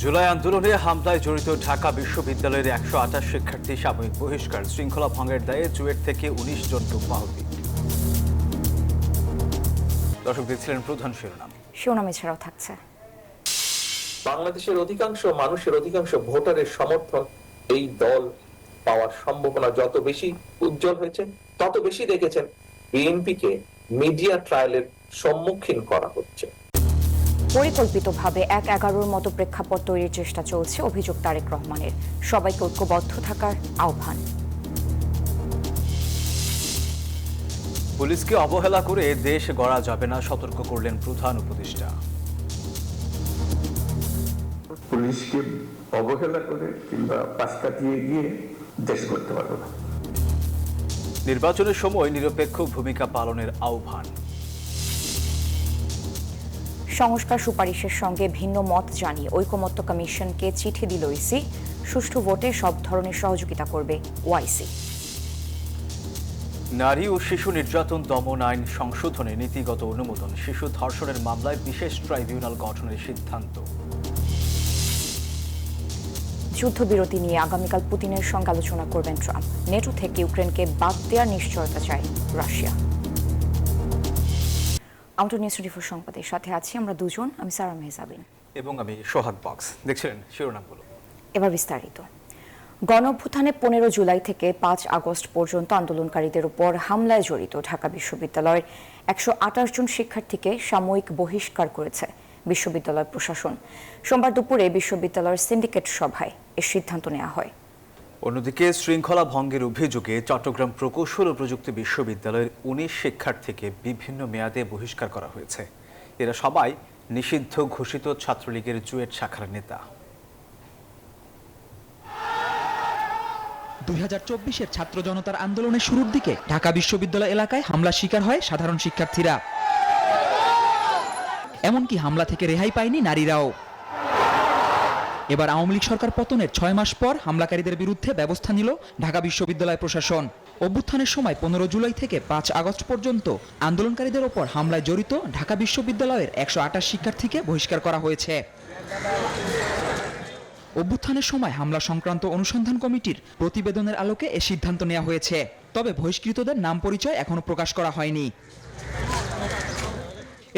জুলাই আন্দোলনে হামলায় জড়িত ঢাকা বিশ্ববিদ্যালয়ের ১২৮ শিক্ষার্থী সাময়িক বহিষ্কার, শৃঙ্খলা ভঙ্গের দায়ে চুয়েট থেকে ১৯ জন অব্যাহতি। দর্শক দেখছিলেন প্রধান শিরোনাম এছাড়াও থাকছে বাংলাদেশের অধিকাংশ মানুষের, অধিকাংশ ভোটারের সমর্থন এই দল পাওয়ার সম্ভাবনা যত বেশি উজ্জ্বল হয়েছে, তত বেশি দেখেছেন বিএনপিকে মিডিয়া ট্রায়ালের সম্মুখীন করা হচ্ছে। পরিকল্পিতভাবে ১/১১ মতো প্রেক্ষাপট তৈরির চেষ্টা চলছে, অভিযোগ তারেক রহমানের। সবাইকে ঐক্যবদ্ধ থাকার আহ্বান। পুলিশকে অবহেলা করে দেশ গড়া যাবে না, সতর্ক করলেন প্রধান উপদেষ্টা। পুলিশকে অবহেলা করে কিংবা পাশ কাটিয়ে গিয়ে দেশ করতে পারবে না। নির্বাচনের সময় নিরপেক্ষ ভূমিকা পালনের আহ্বান। সংস্কার সুপারিশের সঙ্গে ভিন্ন মত জানিয়ে ঐকমত্য কমিশনকে চিঠি দিল ইসি। সুষ্ঠু ভোটে সব ধরনের সহযোগিতা করবে ওআইসি। নারী ও শিশু নির্যাতন দমন আইন সংশোধনে নীতিগত অনুমোদন, শিশু ধর্ষণের মামলায় বিশেষ ট্রাইব্যুনাল গঠনের সিদ্ধান্ত। যুদ্ধবিরতি নিয়ে আগামীকাল পুতিনের সঙ্গে আলোচনা করবেন ট্রাম্প। নেটো থেকে ইউক্রেনকে বাদ দেওয়ার নিশ্চয়তা চায় রাশিয়া। আউটডোর নিউজ 24 সংবাদের সাথে আছি আমরা দুজন, আমি সারা মেহজাবিন এবং আমি সোহাগ বক্স। দেখছিলেন শিরোনামগুলো, এবার বিস্তারিত। গণঅভ্যুত্থানে 15 জুলাই থেকে 5 আগস্ট পর্যন্ত আন্দোলনকারীদের উপর হামলায় জড়িত ঢাকা বিশ্ববিদ্যালয়ের 128 জন শিক্ষার্থীকে সাময়িক বহিষ্কার করেছে বিশ্ববিদ্যালয় প্রশাসন। সোমবার দুপুরে বিশ্ববিদ্যালয়ের সিন্ডিকেট সভায় এ সিদ্ধান্ত নেওয়া হয়। অন্যদিকে শৃঙ্খলা ভঙ্গের অভিযোগে চট্টগ্রাম প্রকৌশল ও প্রযুক্তি বিশ্ববিদ্যালয়ের 19 শিক্ষার্থীকে বিভিন্ন মেয়াদে বহিষ্কার করা হয়েছে। এরা সবাই নিষিদ্ধ ঘোষিত ছাত্রলীগের চুয়েট শাখার নেতা। 2024-এর ছাত্র জনতার আন্দোলনের শুরুর দিকে ঢাকা বিশ্ববিদ্যালয় এলাকায় হামলার শিকার হয় সাধারণ শিক্ষার্থীরা। এমনকি হামলা থেকে রেহাই পায়নি নারীরাও। এবার আওয়ামী লীগ সরকার পতনের 6 মাস পর হামলাকারীদের বিরুদ্ধে ব্যবস্থা নিল ঢাকা বিশ্ববিদ্যালয় প্রশাসন। অভ্যুত্থানের সময় 15 জুলাই থেকে 5 আগস্ট পর্যন্ত আন্দোলনকারীদের ওপর হামলায় জড়িত ঢাকা বিশ্ববিদ্যালয়ের 128 শিক্ষার্থীকে বহিষ্কার করা হয়েছে। অভ্যুত্থানের সময় হামলা সংক্রান্ত অনুসন্ধান কমিটির প্রতিবেদনের আলোকে এ সিদ্ধান্ত নেওয়া হয়েছে। তবে বহিষ্কৃতদের নাম পরিচয় এখনো প্রকাশ করা হয়নি।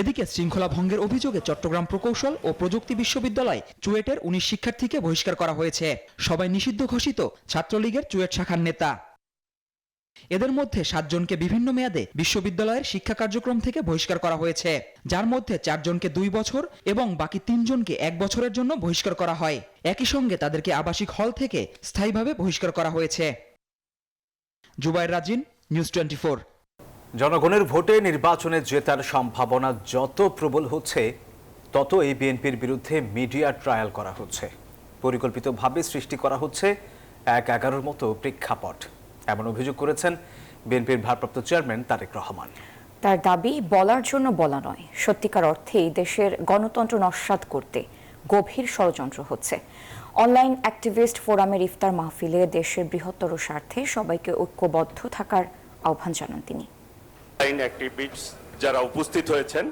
এদিকে শৃঙ্খলা ভঙ্গের অভিযোগে চট্টগ্রাম প্রকৌশল ও প্রযুক্তি বিশ্ববিদ্যালয় চুয়েটের 19 শিক্ষার্থীকে বহিষ্কার করা হয়েছে। সবাই নিষিদ্ধ ঘোষিত ছাত্রলীগের চুয়েট শাখার নেতা। এদের মধ্যে 7 জনকে বিভিন্ন মেয়াদে বিশ্ববিদ্যালয়ের শিক্ষা কার্যক্রম থেকে বহিষ্কার করা হয়েছে, যার মধ্যে 4 জনকে 2 বছর এবং বাকি 3 জনকে 1 বছরের জন্য বহিষ্কার করা হয়। একই সঙ্গে তাদেরকে আবাসিক হল থেকে স্থায়ীভাবে বহিষ্কার করা হয়েছে। জুবায়ের রাজিন, নিউজ 24। জনগণের ভোটে নির্বাচনে জেতার সম্ভাবনা যত প্রবল হচ্ছে, তত এই বিএনপির বিরুদ্ধে মিডিয়া ট্রায়াল করা হচ্ছে। পরিকল্পিতভাবে সৃষ্টি করা হচ্ছে 1/11 মতো প্রেক্ষাপট, এমন অভিযোগ করেছেন বিএনপির ভারপ্রাপ্ত চেয়ারম্যান তারেক রহমান। তার দাবি, বলার জন্য বলা নয়, সত্যিকার অর্থেই দেশের গণতন্ত্র নস্যাৎ করতে গভীর ষড়যন্ত্র হচ্ছে। অনলাইন অ্যাক্টিভিস্ট ফোরামের ইফতার মাহফিলে দেশের বৃহত্তর স্বার্থে সবাইকে ঐক্যবদ্ধ থাকার আহ্বান জানান তিনি। যারা উপস্থিত হয়েছেন,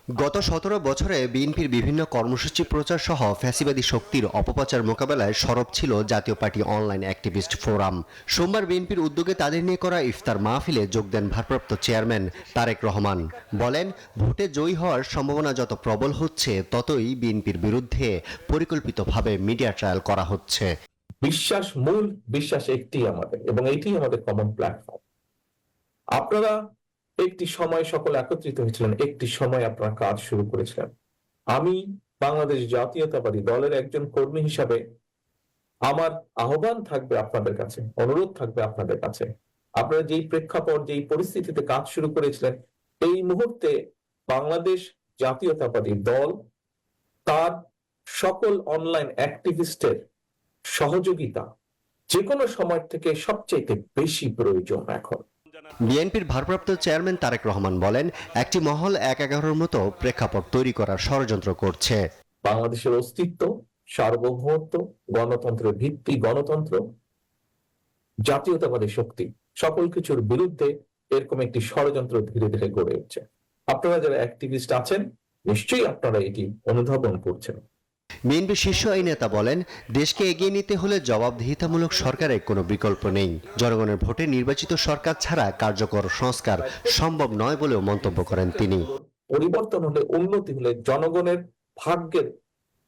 গত 17 বছরে বিএনপির বিভিন্ন কর্মসূচি প্রচার সহ ফ্যাসিবাদী শক্তির অপপ্রচার মোকাবেলায় সরব ছিল জাতীয় পার্টি অনলাইন অ্যাক্টিভিস্ট ফোরাম। সোমবার বিএনপির উদ্যোগে তাদের নিয়ে করা ইফতার মাহফিলে যোগ দেন ভারপ্রাপ্ত চেয়ারম্যান তারেক রহমান। বলেন, ভোটে জয়ী হওয়ার সম্ভাবনা যত প্রবল হচ্ছে, ততই বিএনপির বিরুদ্ধে পরিকল্পিতভাবে মিডিয়া ট্রায়াল করা হচ্ছে। মূল বিশ্বাস একটি আমাদের, এবং এটি আমাদের কমন প্ল্যাটফর্ম। আপনারা একটি সময় সকলে একত্রিত হয়েছিলেন, একটি সময় আপনারা কাজ শুরু করেছিলেন। আমি বাংলাদেশ জাতীয়তাবাদী দলের একজন কর্মী হিসাবে আমার আহ্বান থাকবে আপনাদের কাছে, অনুরোধ থাকবে আপনাদের কাছে, আপনারা যেই প্রেক্ষাপট, যেই পরিস্থিতিতে কাজ শুরু করেছিলেন, এই মুহূর্তে বাংলাদেশ জাতীয়তাবাদী দল তার সকল অনলাইন অ্যাক্টিভিস্টের সহযোগিতা যে কোনো সময় থেকে সবচেয়ে বেশি প্রয়োজন এখন। বিএনপির ভারপ্রাপ্ত চেয়ারম্যান তারেক রহমান বলেন, একটি মহল 1/11 মতো প্রেক্ষাপট তৈরি করার ষড়যন্ত্র করছে। বাংলাদেশের অস্তিত্ব, সার্বভৌমত্ব, গণতন্ত্রের ভিত্তি, গণতন্ত্র, জাতীয়তাবাদী শক্তি, সকল কিছুর বিরুদ্ধে এরকম একটি ষড়যন্ত্র ধীরে ধীরে গড়ে উঠছে। আপনারা যারা অ্যাক্টিভিস্ট আছেন, নিশ্চয়ই আপনারা এটি অনুধাবন করছেন। বিএনপি শীর্ষ এই নেতা বলেন, দেশকে এগিয়ে নিতে হলে জবাবদিহিতামূলক সরকারের কোনো বিকল্প নেই। জনগণের ভোটে নির্বাচিত সরকার ছাড়া কার্যকর সংস্কার সম্ভব নয় বলেও মন্তব্য করেন তিনি। পরিবর্তন হলে, উন্নতি হলে জনগণের ভাগ্যের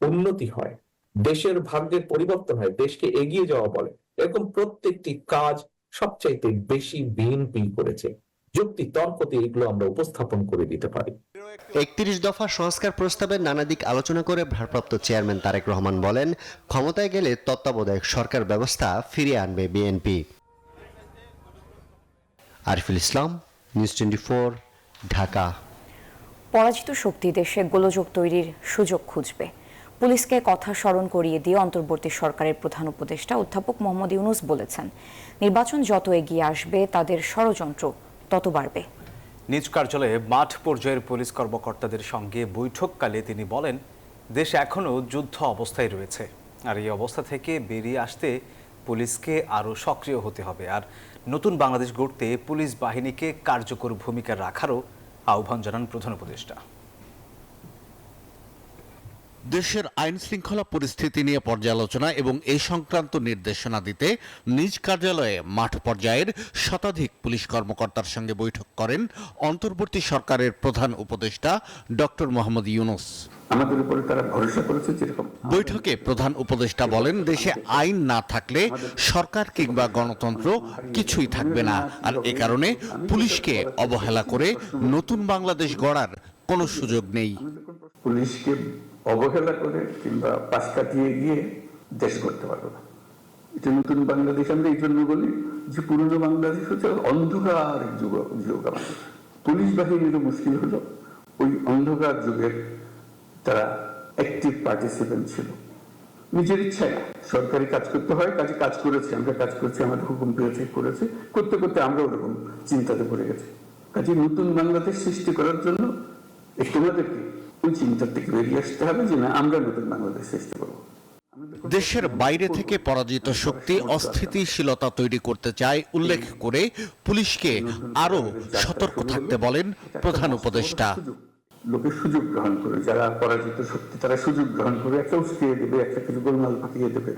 উন্নতি হয়, দেশের ভাগ্যের পরিবর্তন হয়, দেশকে এগিয়ে যাওয়া বলে। এরকম প্রত্যেকটি কাজ সবচাইতে বেশি বিএনপি করেছে। যুক্তি তর্ক দিয়ে এগুলো আমরা উপস্থাপন করে দিতে পারি। 31 দফা সংস্কার প্রস্তাবের নানা দিক আলোচনা করে ভারপ্রাপ্ত চেয়ারম্যান তারেক রহমান বলেন, ক্ষমতায় গেলে তত্ত্বাবধায়ক সরকার ব্যবস্থা ফিরিয়ে আনবে বিএনপি। আরিফুল ইসলাম, নিউজ 24, ঢাকা। পরাজিত শক্তি দেশে গোলযোগ তৈরির সুযোগ খুঁজবে। পুলিশকে কথা স্মরণ করিয়ে দিয়ে অন্তর্বর্তী সরকারের প্রধান উপদেষ্টা অধ্যাপক মোহাম্মদ ইউনূস বলেছেন, নির্বাচন যত এগিয়ে আসবে তাদের ষড়যন্ত্র তত বাড়বে। নিজ কার্যালয়ে মাঠ পর্যায়ের পুলিশ কর্মকর্তাদের সঙ্গে বৈঠককালে তিনি বলেন, দেশ এখনও যুদ্ধ অবস্থায় রয়েছে, আর এই অবস্থা থেকে বেরিয়ে আসতে পুলিশকে আরও সক্রিয় হতে হবে, আর নতুন বাংলাদেশ গড়তে পুলিশ বাহিনীকে কার্যকর ভূমিকা রাখারও আহ্বান জানান প্রধান উপদেষ্টা। দেশের আইন শৃঙ্খলা পরিস্থিতি নিয়ে পর্যালোচনা এবং এই সংক্রান্ত নির্দেশনা দিতে নিজ কার্যালয়ে মাঠ পর্যায়ের শতাধিক পুলিশ কর্মকর্তার সঙ্গে বৈঠক করেন অন্তর্বর্তী সরকারের প্রধান উপদেষ্টা ডক্টর মোহাম্মদ ইউনূস। আমাদের উপরে তারা ভরসা করেছে। যেরকম বৈঠকে প্রধান উপদেষ্টা বলেন, দেশে আইন না থাকলে সরকার কিংবা গণতন্ত্র কিছুই থাকবে না, আর এ কারণে পুলিশকে অবহেলা করে নতুন বাংলাদেশ গড়ার কোনো সুযোগ নেই। পুলিশকে অবহেলা করে কিংবা পাশ কাটিয়ে গিয়ে দেশ করতে পারবো না। এটা নতুন বাংলাদেশ আমরা এই জন্য বলি যে পুরনো বাংলাদেশ হচ্ছে অন্ধকার যুগ আমাদের। পুলিশ বাহিনীরও মুশকিল হলো ওই অন্ধকার যুগের তারা অ্যাক্টিভ পার্টিসিপেন্ট ছিল। নিজের ইচ্ছায় সরকারি কাজ করতে হয়, কাজে কাজ করেছে, আমরা কাজ করছি, আমাদের হুকুম পেয়েছে, করেছে, করতে করতে আমরা ওরকম চিন্তাতে পড়ে গেছি। কাজে নতুন বাংলাদেশ সৃষ্টি করার জন্য তোমাদেরকে ওই চিন্তার থেকে বেরিয়ে আসতে হবে যে না, আমরা নতুন বাংলাদেশ সৃষ্টি করবো। দেশের বাইরে থেকে পরাজিত শক্তি অস্থিতিশীলতা তৈরি করতে চায় উল্লেখ করে পুলিশকে আরো সতর্ক থাকতে বলেন প্রধান উপদেষ্টা। লোকের সুযোগ গ্রহণ করে, যারা পরাজিত শক্তি তারা সুযোগ গ্রহণ করে একটা উস্কিয়ে দেবে, একটা কিছু গোলমাল পাকিয়ে দেবে,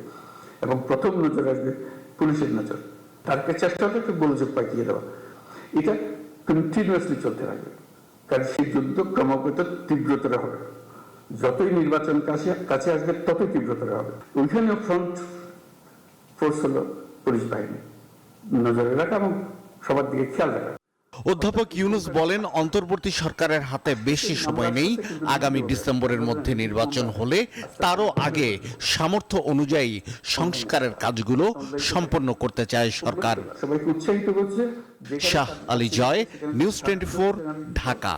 এবং প্রথম নজর আসবে পুলিশের নজর। তার চেষ্টা হবে একটু গোলযোগ পাকিয়ে দেওয়া। এটা কন্টিনিউয়াসলি চলতে থাকবে, কারণ সেই যুদ্ধ ক্রমাগত তীব্রতর হবে। যতই নির্বাচন কাছে আসবে ততই তীব্রতর হবে। ওইখানে ফ্রন্ট ফোর্স হলো পুলিশ বাহিনী, নজরে রাখা এবং সবার দিকে খেয়াল রাখা। অধ্যাপক ইউনূস বলেন, অন্তর্বর্তী সরকারের হাতে বেশি সময় নেই। আগামী ডিসেম্বরের মধ্যে নির্বাচন হলে তারও আগে সামর্থ্য অনুযায়ী সংস্কারের কাজগুলো সম্পন্ন করতে চায় সরকার। সবাইকে উৎসাহিত করছে। শাহ আলী জয়, নিউজ 24, ঢাকা।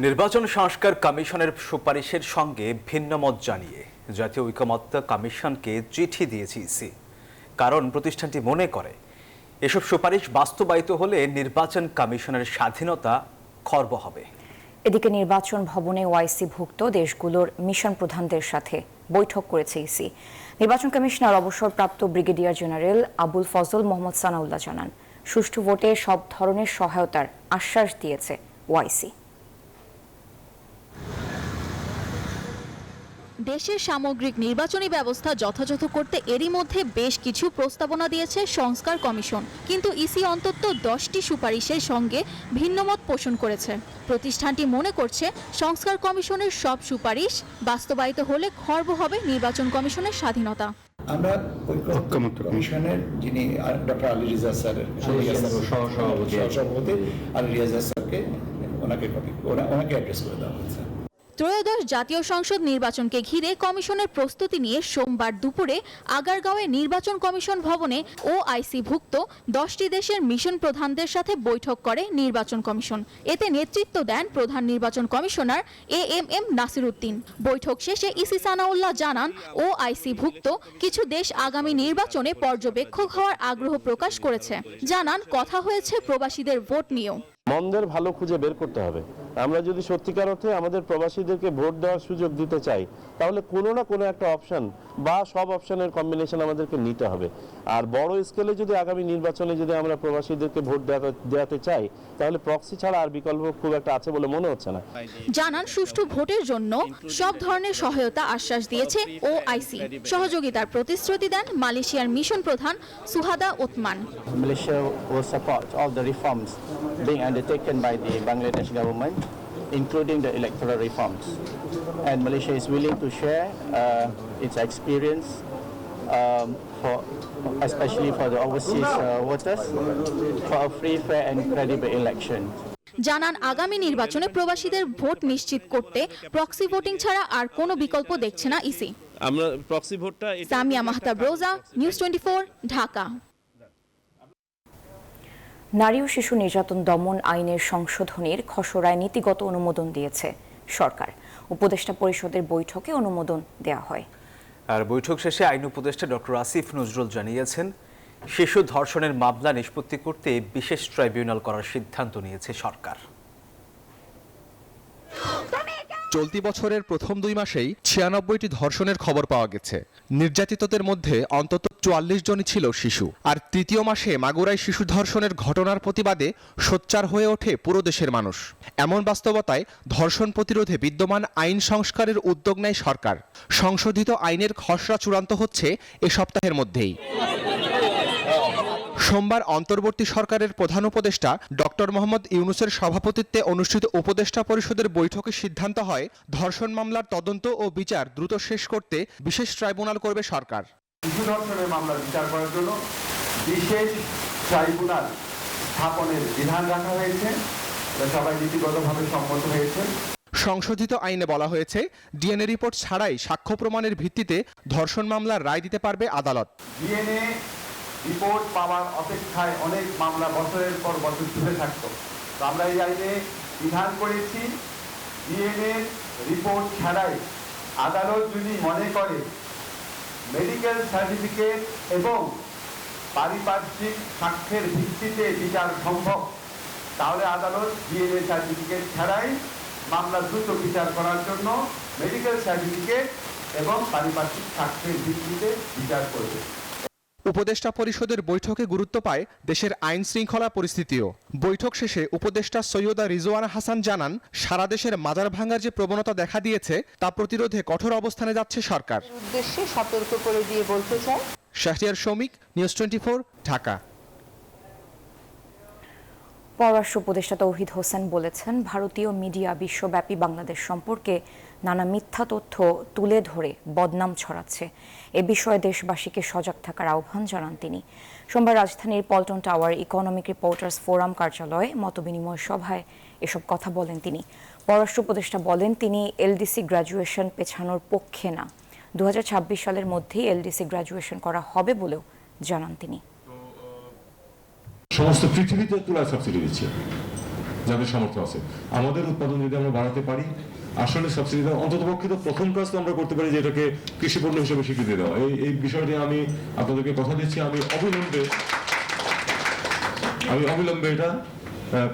নির্বাচন সংস্কার কমিশনের সুপারিশের সঙ্গে ভিন্নমত জানিয়ে জাতীয় ঐকমত্য কমিশনকে চিঠি দিয়েছে ইসি। কারণ প্রতিষ্ঠানটি মনে করে এসব সুপারিশ বাস্তবায়িত হলে নির্বাচন কমিশনের স্বাধীনতা খর্ব হবে। এদিকে নির্বাচন ভবনে ওআইসি-ভুক্ত দেশগুলোর মিশন প্রধানদের সাথে বৈঠক করেছে ইসি। নির্বাচন কমিশনার অবসরপ্রাপ্ত ব্রিগেডিয়ার জেনারেল আবুল ফজল মোহাম্মদ সানাউল্লাহ জানান, সুষ্ঠু ভোটে সব ধরনের সহায়তার আশ্বাস দিয়েছে ওআইসি। দেশের সামগ্রিক নির্বাচনী ব্যবস্থা যথাযথ করতে এরই মধ্যে বেশ কিছু প্রস্তাবনা দিয়েছে সংস্কার কমিশন, কিন্তু ইসি অন্তত 10টি সুপারিশের সঙ্গে ভিন্নমত পোষণ করেছে। প্রতিষ্ঠানটি মনে করছে সংস্কার কমিশনের সব সুপারিশ বাস্তবায়িত হলে খর্ব হবে নির্বাচন কমিশনের স্বাধীনতা। আমরা ঐকমত্য কমিশনের যিনি ডক্টর আলী রিজা স্যারের সহসভাপতি আলী রিজা স্যারকে ওনাকে অ্যাড্রেস করে দেওয়া হয়েছে। ত্রয়োদশ জাতীয় সংসদ নির্বাচনকে ঘিরে কমিশনের প্রস্তুতি নিয়ে সোমবার দুপুরে আগারগাঁওয়ে নির্বাচন কমিশন ভবনে ওআইসি-ভুক্ত 10টি দেশের মিশন প্রধানদের সাথে বৈঠক করে নির্বাচন কমিশন। এতে নেতৃত্ব দেন প্রধান নির্বাচন কমিশনার AMM নাসির উদ্দিন। বৈঠক শেষে ইসি সানাউল্লাহ জানান, ওআইসি-ভুক্ত কিছু দেশ আগামী নির্বাচনে পর্যবেক্ষক হওয়ার আগ্রহ প্রকাশ করেছে। জানান, কথা হয়েছে প্রবাসীদের ভোট নিয়েও। মন্দের ভালো খুঁজে বের করতে হবে, আমরা যদি সত্যিকার অর্থে আমাদের প্রবাসীদেরকে ভোট দেওয়ার সুযোগ দিতে চাই, তাহলে কোনো না কোনো একটা অপশন বা সব অপশনের কম্বিনেশন আমাদেরকে নিতে হবে। আর বড় স্কেলে যদি আগামী নির্বাচনে যদি আমরা প্রবাসীদেরকে ভোট দেওয়াতে চাই, তাহলে প্রক্সি ছাড়া আর বিকল্প খুব একটা আছে বলে মনে হচ্ছে না। জানান সুষ্ঠু ভোটের জন্য সব ধরনের সহায়তা আশ্বাস দিয়েছে ওআইসি। সহযোগিতার প্রতিশ্রুতি দেন মালয়েশিয়ার মিশন প্রধান সুহাদা ওতমান। Malaysia will support all the reforms being undertaken by the Bangladesh government, including the electoral reforms. And Malaysia is willing to share its experience, especially for the overseas voters, for a free, fair and credible election. জানান আগামী নির্বাচনে প্রবাসীদের vote নিশ্চিত করতে proxy voting ছাড়া আর কোনো বিকল্প দেখছে না ইসি। আমরা প্রক্সি ভোটটা সামিয়া মাহতাব রোজা, নিউজ 24, ঢাকা। নারী ও শিশু নির্যাতন দমন আইনের সংশোধনীর খসড়ায় নীতিগত অনুমোদন দিয়েছে সরকার। উপদেষ্টা পরিষদের বৈঠকে অনুমোদন দেওয়া হয়। আর বৈঠক শেষে আইন উপদেষ্টা ডক্টর আসিফ নজরুল জানিয়েছেন, শিশু ধর্ষণের মামলা নিষ্পত্তি করতে বিশেষ ট্রাইব্যুনাল করার সিদ্ধান্ত নিয়েছে সরকার। চলতি বছরের প্রথম 2 মাসেই 96টি ধর্ষণের খবর পাওয়া গেছে। নির্যাতিতদের মধ্যে অন্তত 44 জনই ছিল শিশু। আর তৃতীয় মাসে মাগুরায় শিশু ধর্ষণের ঘটনার প্রতিবাদে সোচ্চার হয়ে ওঠে পুরো দেশের মানুষ। এমন বাস্তবতায় ধর্ষণ প্রতিরোধে বিদ্যমান আইন সংস্কারের উদ্যোগ নেয় সরকার। সংশোধিত আইনের খসড়া চূড়ান্ত হচ্ছে এ সপ্তাহের মধ্যেই। সোমবার অন্তর্বর্তী সরকারের প্রধান উপদেষ্টা ডক্টর মোহাম্মদ ইউনূসের সভাপতিত্বে অনুষ্ঠিত উপদেষ্টা পরিষদের বৈঠকে সিদ্ধান্ত হয়, ধর্ষণ মামলার তদন্ত ও বিচার দ্রুত শেষ করতে বিশেষ ট্রাইব্যুনাল করবে সরকার। শিশু ধর্ষণের মামলা বিচার করার জন্য বিশেষ ট্রাইব্যুনাল স্থাপনের বিধান রাখা হয়েছে, সবাই নীতিগতভাবে সম্মত হয়েছে। সংশোধিত আইনে বলা হয়েছে, ডিএনএ রিপোর্ট ছাড়াই সাক্ষ্য প্রমাণের ভিত্তিতে ধর্ষণ মামলার রায় দিতে পারবে আদালত। ডিএনএ রিপোর্ট পাওয়ার অপেক্ষায় অনেক মামলা বছরের পর বছর ঝুলে থাকতো। তো আমরা এই আইনে বিধান করেছি, ডিএনএ রিপোর্ট ছাড়াই আদালত যদি মনে করে মেডিকেল সার্টিফিকেট এবং পারিপার্শ্বিক সাক্ষ্যের ভিত্তিতে বিচার সম্ভব, তাহলে আদালত ডিএনএ সার্টিফিকেট ছাড়াই মামলা দ্রুত বিচার করার জন্য মেডিকেল সার্টিফিকেট এবং পারিপার্শ্বিক সাক্ষ্যের ভিত্তিতে বিচার করবে। উপদেষ্টা পরিষদের বৈঠকে গুরুত্ব পায় দেশের আইন শৃঙ্খলা পরিস্থিতিও। বৈঠক শেষে উপদেষ্টা সৈয়দা রিজওয়ানা হাসান জানান, সারা দেশের মাজার ভাঙার যে প্রবণতা দেখা দিয়েছে তা প্রতিরোধে কঠোর অবস্থানে যাচ্ছে সরকার। উদ্দেশ্যে সতর্ক করে দিয়ে বলতে চাই। শাহরিয়ার শৌমিক, নিউজ 24, ঢাকা। পররাষ্ট্র উপদেষ্টা তৌহিদ হোসেন বলেছেন, ভারতীয় মিডিয়া বিশ্বব্যাপী বাংলাদেশ সম্পর্কে নানা মিথ্যা তথ্য তুলে ধরে বদনাম ছড়াচ্ছে। এ বিষয়ে দেশবাসীকে সজাগ থাকার আহ্বান জানান তিনি। সোমবার রাজধানীর Paltan tower economic reporters forum কার্যালয়ে মতবিনিময় সভায় এসব কথা বলেন তিনি। পররাষ্ট্র উপদেষ্টা বলেন, তিনি এলডিসি গ্র্যাজুয়েশন পেছানোর পক্ষে না। 2026 সালের মধ্যেই এলডিসি গ্র্যাজুয়েশন করা হবে বলেও জানান তিনি। সমস্ত পৃথিবীতে তুলার সাবসিডি দিচ্ছে যাদের সামর্থ্য আছে। আমাদের উৎপাদন যদি আমরা বাড়াতে পারি, আসলে সাবসিডি দেওয়া অন্তত পক্ষে তো প্রথম কাজ তো আমরা করতে পারি, যেটাকে কৃষি পণ্য হিসেবে স্বীকৃতি দেওয়া। এই বিষয়টি আমি আপনাদেরকে কথা দিচ্ছি, আমি অবিলম্বে এটা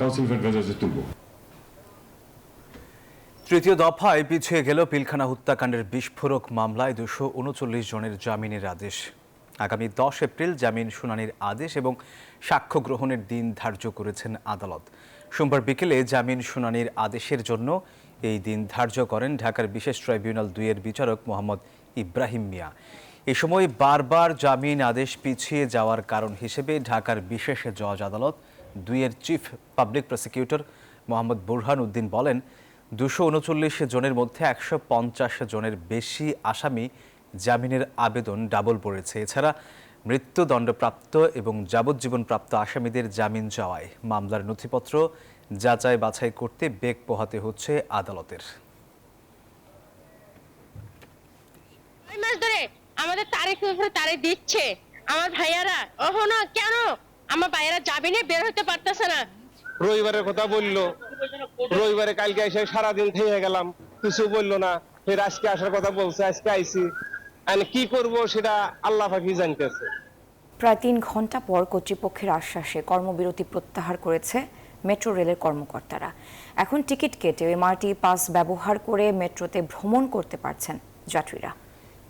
কাউন্সিল ফর গ্র্যাজুয়েটস তুলব। তৃতীয় দফায় পিছিয়ে গেল পিলখানা হত্যাকাণ্ডের বিস্ফোরক মামলায় 239 জনের জামিনের আদেশ। আগামী 10 এপ্রিল জামিন শুনানির আদেশ এবং সাক্ষ্য গ্রহণের দিন ধার্য করেছেন আদালত। সোমবার বিকেলে জামিন শুনানির আদেশের জন্য এই দিন ধার্য করেন ঢাকার বিশেষ ট্রাইব্যুনাল 2-এর বিচারক মোহাম্মদ ইব্রাহিম মিয়া। এ সময় বারবার জামিন আদেশ পিছিয়ে যাওয়ার কারণ হিসেবে ঢাকার বিশেষ জজ আদালত 2-এর chief public prosecutor Mohammad Burhan Uddin বলেন, 239 জনের মধ্যে 150 জনের বেশি আসামি জামিনের আবেদন ডাবল পড়েছে। এছাড়া মৃত্যুদণ্ডপ্রাপ্ত এবং যাবজ্জীবনপ্রাপ্ত আসামিদের জামিন চাওয়ায় মামলার নথিপত্র যাচাই বাছাই করতে বেগ পোহাতে হচ্ছে আদালতের। আমাদের তারিখ দিচ্ছে, আমার ভাইয়ারা ওহনো কেন আমার ভাইয়ারা জামিনে বের হতে পারতেছে না। রবিবারের কথা বললো, রবিবারে কালকে এসে সারাদিন থেকে গেলাম, কিছু বললো না। ফের আজকে আসার কথা বলছে, আজকে আইছি। কি করব সেটা আল্লাহ পাকই জানতেছে। প্রায় 3 ঘন্টা পর কর্তৃপক্ষের আশ্বাসে কর্মবিরতি প্রত্যাহার করেছে মেট্রো রেলের কর্মকর্তারা। এখন টিকিট কেটে এমআরটি পাস ব্যবহার করে মেট্রোতে ভ্রমণ করতে পারছেন যাত্রীরা।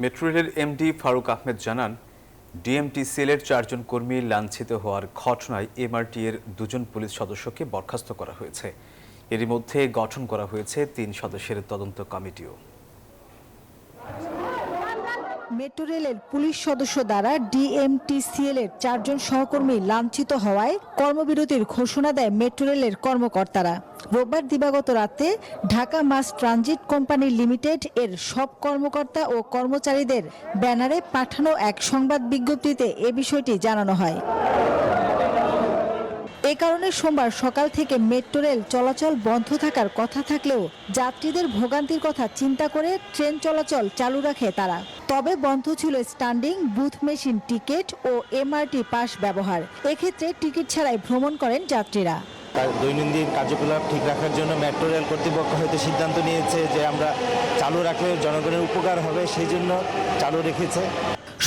মেট্রো রেলের এমডি ফারুক আহমেদ জানান, ডিএমটিসিএলের 4 জন কর্মী লাঞ্ছিত হওয়ার ঘটনায় এমআরটি এর 2 জন পুলিশ সদস্যকে বরখাস্ত করা হয়েছে। এরই মধ্যে গঠন করা হয়েছে 3 সদস্যের তদন্ত কমিটিও। মেট্রো রেলের পুলিশ সদস্য দ্বারা ডিএমটিসিএল এর 4 জন সহকর্মী লাঞ্ছিত হওয়ায় কর্মবিরতির ঘোষণা দেয় মেট্রো রেলের কর্মকর্তারা। রোববার দিবাগত রাতে Dhaka mass transit company limited এর সব কর্মকর্তা ও কর্মচারীদের ব্যানারে পাঠানো এক সংবাদ বিজ্ঞপ্তিতে এ বিষয়টি জানানো হয়। এ কারণে সোমবার সকাল থেকে মেট্রো রেল চলাচল বন্ধ থাকার কথা থাকলেও যাত্রীদের ভোগান্তির কথা চিন্তা করে ট্রেন চলাচল চালু রাখে তারা। তবে বন্ধ ছিল স্ট্যান্ডিং বুথ মেশিন টিকিট ও এমআরটি পাস ব্যবহার। এক্ষেত্রে টিকিট ছাড়াই ভ্রমণ করেন যাত্রীরা। দৈনন্দিন কার্যকলাপ ঠিক রাখার জন্য মেট্রো রেল কর্তৃপক্ষ হয়তো সিদ্ধান্ত নিয়েছে যে আমরা চালু রাখলে জনগণের উপকার হবে, সেই জন্য চালু রেখেছে।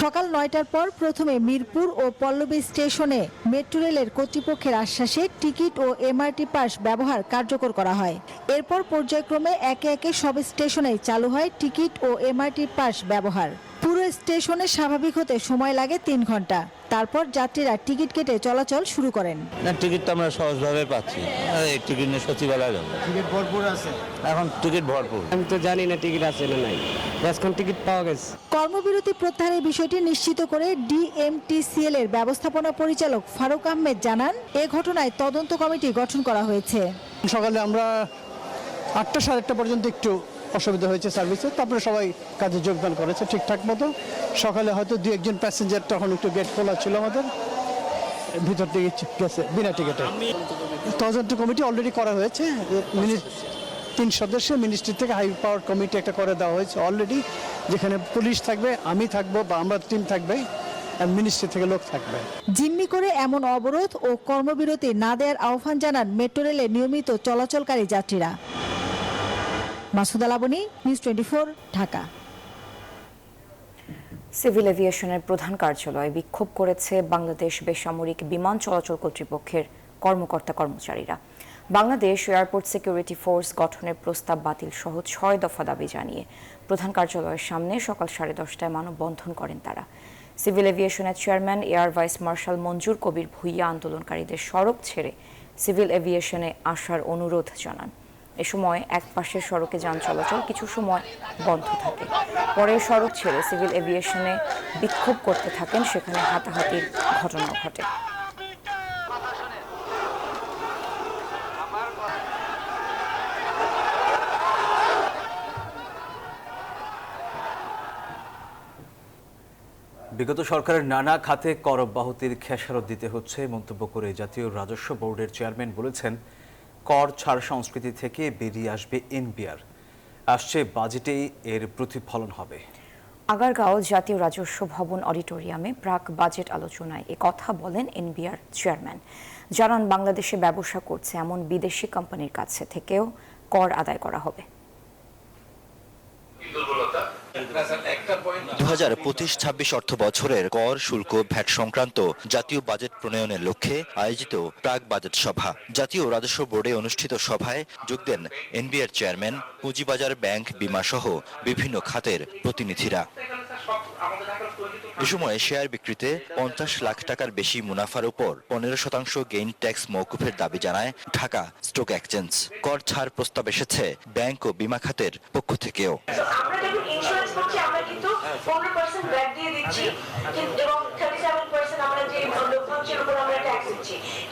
সকাল 9টার পর প্রথমে মিরপুর ও পল্লবী স্টেশনে মেট্রো রেলের কর্তৃপক্ষের আশ্বাসে টিকিট ও এমআরটি পাস ব্যবহার কার্যকর করা হয়। এরপর পর্যায়ক্রমে একে একে সব স্টেশনে চালু হয় টিকিট ও এমআরটি পাস ব্যবহার। পুরো স্টেশনে স্বাভাবিক হতে সময় লাগে 3 ঘন্টা। তারপর যাত্রীরা টিকিট কেটে চলাচল শুরু করেন। টিকিট তো আমরা সহজভাবে পাচ্ছি, টিকিট নিয়ে সচিবালয় যাব। টিকিট ভরপুর আছে, এখন টিকিট ভরপুর। আমি তো জানি না টিকিট আছে না নাই, এখন টিকিট পাওয়া গেছে। কর্মবিরতি প্রত্যাহারের বিষয়টি নিশ্চিত করে ডিএমটিসিএল এর ব্যবস্থাপনা পরিচালক ফারুক আহমেদ জানান, এ ঘটনায় তদন্ত কমিটি গঠন করা হয়েছে। সকালে আমরা 8টা সাড়ে 8টা পর্যন্ত একটু অসুবিধা হয়েছে সার্ভিসে, তারপরে সবাই কাজে যোগদান করেছে ঠিকঠাক মতো। সকালে হয়তো 2-1 প্যাসেঞ্জার তখন একটু গেট খোলা ছিল আমাদের, ভিতর থেকে গেছে বিনা টিকিটে। তদন্ত কমিটি অলরেডি করা হয়েছে, 3 সদস্যের মিনিস্ট্রি থেকে হাই পাওয়ার কমিটি একটা করে দেওয়া হয়েছে অলরেডি, যেখানে পুলিশ থাকবে, আমি থাকবো বা আমরা টিম থাকবে, আর মিনিস্ট্রি থেকে লোক থাকবে। জিম্মি করে এমন অবরোধ ও কর্মবিরতি না দেওয়ার আহ্বান জানান মেট্রো রেলে নিয়মিত চলাচলকারী যাত্রীরা। মাসুদা লাবনী, নিউজ 24, ঢাকা। সিভিল এভিয়েশনের প্রধান কার্যালয়ে বিক্ষোভ করেছে বাংলাদেশ বেসামরিক বিমান চলাচল কর্তৃপক্ষের কর্মকর্তা কর্মচারীরা। বাংলাদেশ এয়ারপোর্ট সিকিউরিটি ফোর্স গঠনের প্রস্তাব বাতিল সহ 6 দফা দাবি জানিয়ে প্রধান কার্যালয়ের সামনে সকাল 10:30টায় মানববন্ধন করেন তারা। সিভিল এভিয়েশনের chairman air vice marshal Manjur Kabir Bhuiyan আন্দোলনকারীদের সড়ক ছেড়ে সিভিল এভিয়েশনে আসার অনুরোধ জানান। এ সময় এক পাশের সড়কে যান চলাচল কিছু সময় বন্ধ থাকে। পরে সড়ক ছেড়ে সিভিল এভিয়েশনে বিক্ষোভ করতে থাকেন, সেখানে হাতাহাতির ঘটনা ঘটে। বিগত সরকারের নানা খাতে কর অব্যাহতির খেসারত দিতে হচ্ছে মন্তব্য করে জাতীয় রাজস্ব বোর্ডের চেয়ারম্যান বলেছেন, কর ছাড় সংস্কৃতি থেকে বেরিয়ে আসবে এনবিআর। আসছে বাজেটেই এর প্রতিফলন হবে। আগারগাঁও জাতীয় রাজস্ব ভবন অডিটোরিয়ামে প্রাক বাজেট আলোচনায় এ কথা বলেন এনবিআর চেয়ারম্যান। জানান, বাংলাদেশে ব্যবসা করছে এমন বিদেশি কোম্পানির কাছে থেকেও কর আদায় করা হবে। 2025-26 অর্থ বছরের কর, শুল্ক, ভ্যাট সংক্রান্ত জাতীয় বাজেট প্রণয়নের লক্ষ্যে আয়োজিত প্রাক বাজেট সভা। জাতীয় রাজস্ব বোর্ডে অনুষ্ঠিত সভায় যোগ দেন এনবিআর চেয়ারম্যান, পুঁজিবাজার, ব্যাংক, বিমা সহ বিভিন্ন খাতের প্রতিনিধিরা। এ সময় শেয়ার বিক্রিতে 50 লাখ টাকার বেশি মুনাফার উপর 15% গেইন ট্যাক্স মওকুফের দাবি জানায় ঢাকা স্টক এক্সচেঞ্জ। কর ছাড় প্রস্তাব এসেছে ব্যাংক ও বিমা খাতের পক্ষ থেকেও।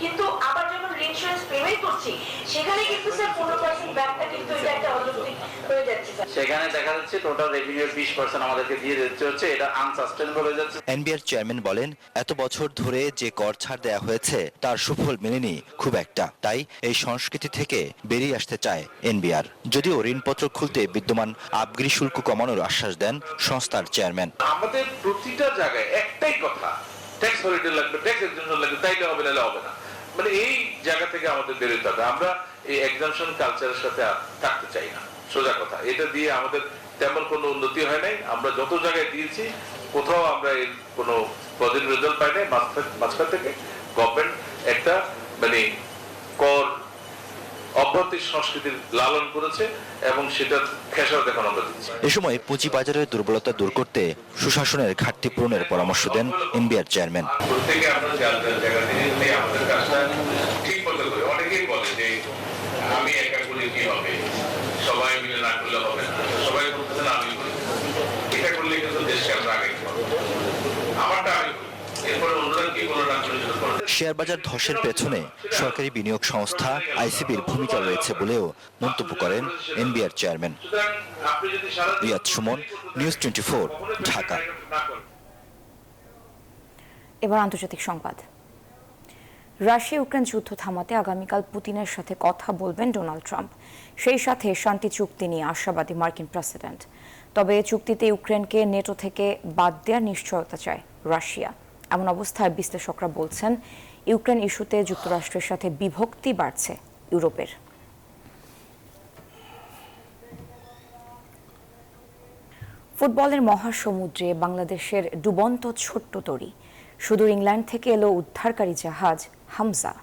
কিন্তু আবার যখন ইন্স্যুরেন্স পেমেন্ট করছি সেখানে কিন্তু স্যার 15% ব্যাকটা কিন্তু এটা একটা অযৌক্তিক হয়ে যাচ্ছে। সেখানে দেখা যাচ্ছে টোটাল রেভিনিউর 20% আমাদেরকে দিয়ে দিতে হচ্ছে, এটা আনসাস্টেইনেবল হয়ে যাচ্ছে। এনবিআর চেয়ারম্যান বলেন, এত বছর ধরে যে কর ছাড় দেয়া হয়েছে তার সুফল মেলেনি খুব একটা, তাই এই সংস্কৃতি থেকে বেরিয়ে আসতে চায় এনবিআর। যদিও ঋণপত্র খুলতে বিদ্যমান আবগারি শুল্ক কমানোর আশ্বাস দেন সংস্থার চেয়ারম্যান। আমাদের প্রতিটা জায়গায় একটাই কথা, ট্যাক্স হলিডে লাগবে, ট্যাক্স এক্সাম্পশন লাগবে, তাইলে হবে নাহলে হবে না। মানে এই জায়গা থেকে আমাদের বেরোতে হবে। আমরা এই এক্সাম্পশন কালচারের সাথে থাকতে চাই না, সোজা কথা। এটা দিয়ে আমাদের তেমন কোনো উন্নতি হয় নাই। আমরা যত জায়গায় দিয়েছি কোথাও আমরা এর কোনো পজিটিভ রেজাল্ট পাই নাই। মাঝখান থেকে গভর্নমেন্ট একটা মানে কর আধ্যাত্মিক সংস্কৃতির লালন করেছে এবং সেটার খেসারত এখন আমরা দিচ্ছি। এ সময় পুঁজিবাজারের দুর্বলতা দূর করতে সুশাসনের ঘাটতি পূরণের পরামর্শ দেন এনবিআর চেয়ারম্যান। প্রত্যেকে আমরা জায়গা থেকে আমাদের কাজটা ঠিক মতো করি। অনেকেই বলে যে আমি একা করলে কি হবে, সবাই মিলে না করলে হবে না, সবাই বলতেছে না আমি করি, এটা করলে কিন্তু দেশকে আমরা আগে আমারটা আমি করি, এরপরে অন্যরা কি করলো না করলে সেটা করে। শেয়ার বাজার ধসের পেছনে সরকারি বিনিয়োগ সংস্থা আইসিবির ভূমিকা রয়েছে বলেও মন্তব্য করেন NBR chairman. Riad Sumon, news 24, Dhaka. এবার আন্তর্জাতিক সংবাদ। রাশিয়া ইউক্রেন যুদ্ধ থামাতে আগামীকাল পুতিনের সাথে কথা বলবেন ডোনাল্ড ট্রাম্প। সেই সাথে শান্তি চুক্তি নিয়ে আশাবাদী মার্কিন প্রেসিডেন্ট। তবে চুক্তিতে ইউক্রেনকে নেটো থেকে বাদ দেওয়ার নিশ্চয়তা চায় রাশিয়া। এমন অবস্থায় বিশ্লেষকরা বলছেন ইউক্রেন ইস্যুতে যুক্তরাষ্ট্রের সাথে বিভক্তি বাড়ছে ইউরোপের। ফুটবলের মহাসমুদ্রে বাংলাদেশের ডুবন্ত ছোট্ট তরী। সুদূর ইংল্যান্ড থেকে এলো উদ্ধারকারী জাহাজ হামজা।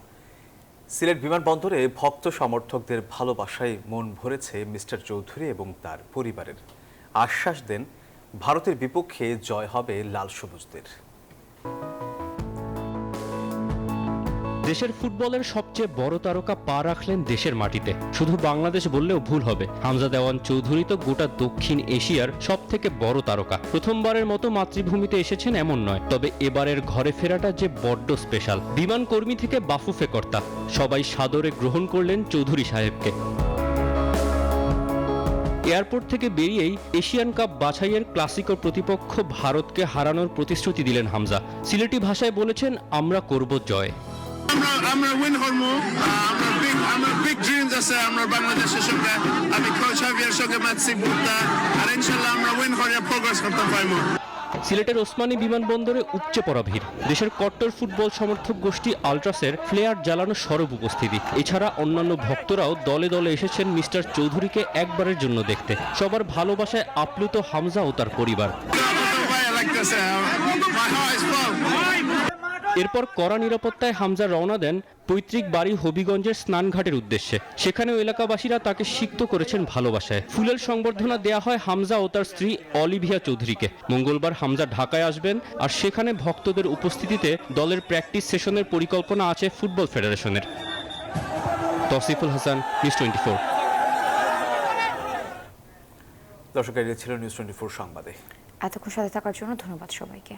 সিলেট বিমানবন্দরে ভক্ত সমর্থকদের ভালোবাসায় মন ভরেছে মিস্টার চৌধুরী এবং তার পরিবারের। আশ্বাস দেন ভারতের বিপক্ষে জয় হবে লাল সবুজদের। দেশের ফুটবলের সবচেয়ে বড় তারকা পা রাখলেন দেশের মাটিতে। শুধু বাংলাদেশ বললেও ভুল হবে, হামজা দেওয়ান চৌধুরী তো গোটা দক্ষিণ এশিয়ার সবথেকে বড় তারকা। প্রথমবারের মতো মাতৃভূমিতে এসেছেন এমন নয়, তবে এবারের ঘরে ফেরাটা যে বড্ড স্পেশাল। বিমান কর্মী থেকে বাফুফে কর্তা, সবাই সাদরে গ্রহণ করলেন চৌধুরী সাহেবকে। এয়ারপোর্ট থেকে বেরিয়েই এশিয়ান কাপ বাছাইয়ের ক্লাসিকো প্রতিপক্ষ ভারতকে হারানোর প্রতিশ্রুতি দিলেন হামজা। সিলেটি ভাষায় বলেছেন, আমরা করব জয়। আমরা উইন হরম, আমরা বিগ ড্রিমস আছে আমরা বাংলাদেশের সঙ্গে। আমি কোচ হাভিয়ার সঙ্গে ম্যাচি বুঝতা আর ইনশাআল্লাহ আমরা উইন হরিয়া প্রোগ্রেস করতে পারবো। সিলেটের ওসমানী বিমানবন্দরে উপচে পড়া ভিড়। দেশের কট্টর ফুটবল সমর্থক গোষ্ঠী আলট্রাসের ফ্লেয়ার জ্বালানো সরব উপস্থিতি। এছাড়া অন্যান্য ভক্তরাও দলে দলে এসেছেন মিস্টার চৌধুরীকে একবারের জন্য দেখতে। সবার ভালোবাসায় আপ্লুত হামজা ও তার পরিবার। এরপর কড়া নিরাপত্তায় হামজা রওনা দেন পৈতৃক বাড়ি হবিগঞ্জের স্নানঘাটের উদ্দেশ্যে। সেখানেও এলাকাবাসীরা তাকে সিক্ত করেছেন ভালোবাসায়। ফুলের সংবর্ধনা দেয়া হয় হামজা ও তার স্ত্রী অলিভিয়া চৌধুরীকে। মঙ্গলবার হামজা ঢাকায় আসবেন, আর সেখানে ভক্তদের উপস্থিতিতে দলের প্র্যাকটিস সেশনের পরিকল্পনা আছে ফুটবল ফেডারেশনের। তসিফুল হাসান, নিউজ 24। দর্শক, ছিল নিউজ 24 সংবাদে। এতক্ষণ সাথে থাকার জন্য ধন্যবাদ সবাইকে।